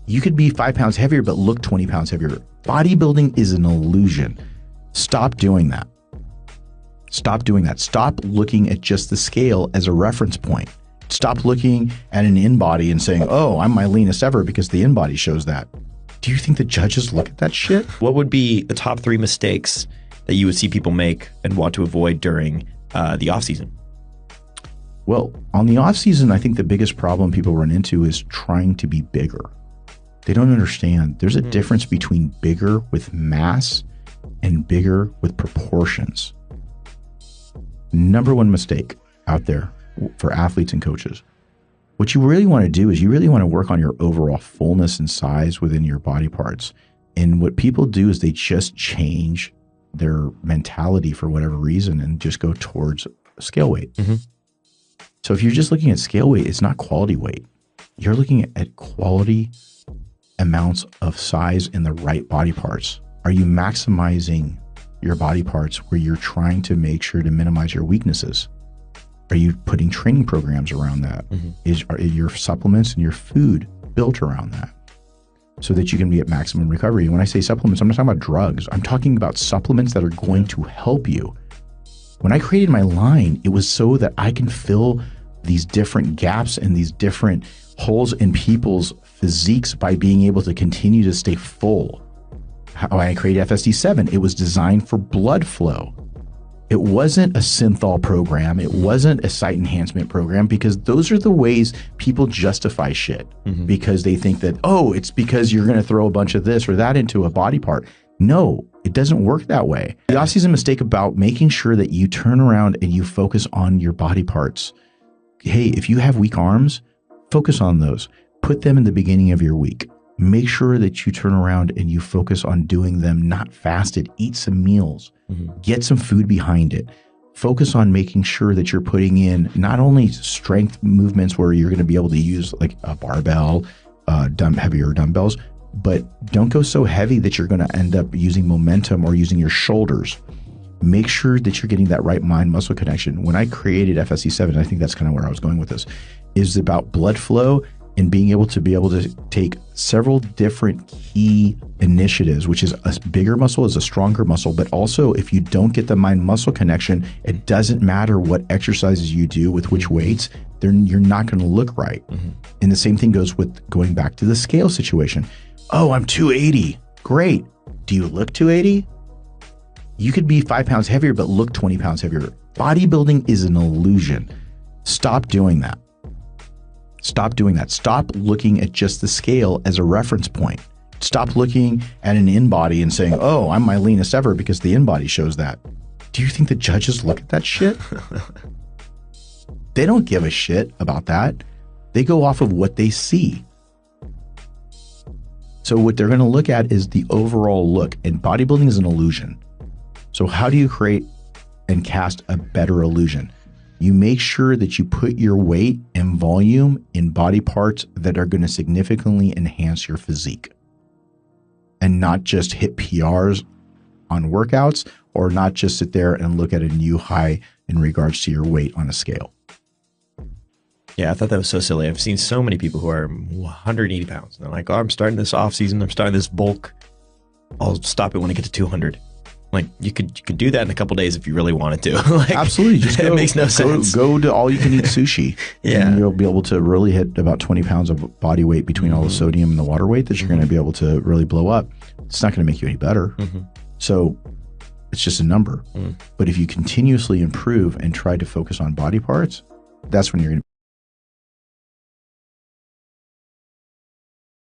You could be 5 pounds heavier, but look 20 pounds heavier. Bodybuilding is an illusion. Stop doing that. Stop doing that. Stop looking at just the scale as a reference point. Stop looking at an in-body and saying, oh, I'm my leanest ever because the in-body shows that. Do you think the judges look at that shit? What would be the top 3 mistakes that you would see people make and want to avoid during the off season? Well, on the off season, I think the biggest problem people run into is trying to be bigger. They don't understand. There's a difference between bigger with mass and bigger with proportions. Number one mistake out there for athletes and coaches. What you really want to do is you really want to work on your overall fullness and size within your body parts. And what people do is they just change their mentality for whatever reason and just go towards scale weight. So if you're just looking at scale weight, it's not quality weight. You're looking at quality amounts of size in the right body parts. Are you maximizing your body parts where you're trying to make sure to minimize your weaknesses? Are you putting training programs around that? Are your supplements and your food built around that so that you can be at maximum recovery? When I say supplements, I'm not talking about drugs. I'm talking about supplements that are going to help you. When I created my line, it was so that I can fill these different gaps and these different holes in people's physiques by being able to continue to stay full. When I created FSD7, it was designed for blood flow. It wasn't a synthol program. It wasn't a site enhancement program, because those are the ways people justify shit because they think that, oh, it's because you're going to throw a bunch of this or that into a body part. No, it doesn't work that way. The off-season mistake about making sure that you turn around and you focus on your body parts. Hey, if you have weak arms, focus on those. Put them in the beginning of your week. Make sure that you turn around and you focus on doing them not fasted. Eat some meals. Get some food behind it. Focus on making sure that you're putting in not only strength movements where you're going to be able to use like a barbell, heavier dumbbells, but don't go so heavy that you're going to end up using momentum or using your shoulders. Make sure that you're getting that right mind-muscle connection. When I created FSC7, I think that's kind of where I was going with this, is about blood flow and being able to take several different key initiatives, which is a bigger muscle is a stronger muscle, but also if you don't get the mind-muscle connection, it doesn't matter what exercises you do with which weights, you're not going to look right. And the same thing goes with going back to the scale situation. Oh, I'm 280. Great. Do you look 280? You could be 5 pounds heavier, but look 20 pounds heavier. Bodybuilding is an illusion. Stop doing that. Stop doing that. Stop looking at just the scale as a reference point. Stop looking at an in-body and saying, oh, I'm my leanest ever because the in-body shows that. Do you think the judges look at that shit? They don't give a shit about that. They go off of what they see. So what they're going to look at is the overall look, and bodybuilding is an illusion. So how do you create and cast a better illusion? You make sure that you put your weight and volume in body parts that are going to significantly enhance your physique, and not just hit PRs on workouts, or not just sit there and look at a new high in regards to your weight on a scale. Yeah, I thought that was so silly. I've seen so many people who are 180 pounds. And they're like, oh, I'm starting this off season. I'm starting this bulk. I'll stop it when I get to 200. Like you could do that in a couple days if you really wanted to. Like, absolutely, just it makes no sense. Go to all you can eat sushi. And you'll be able to really hit about 20 pounds of body weight between all the sodium and the water weight that you're going to be able to really blow up. It's not going to make you any better. So it's just a number. But if you continuously improve and try to focus on body parts, that's when you're going to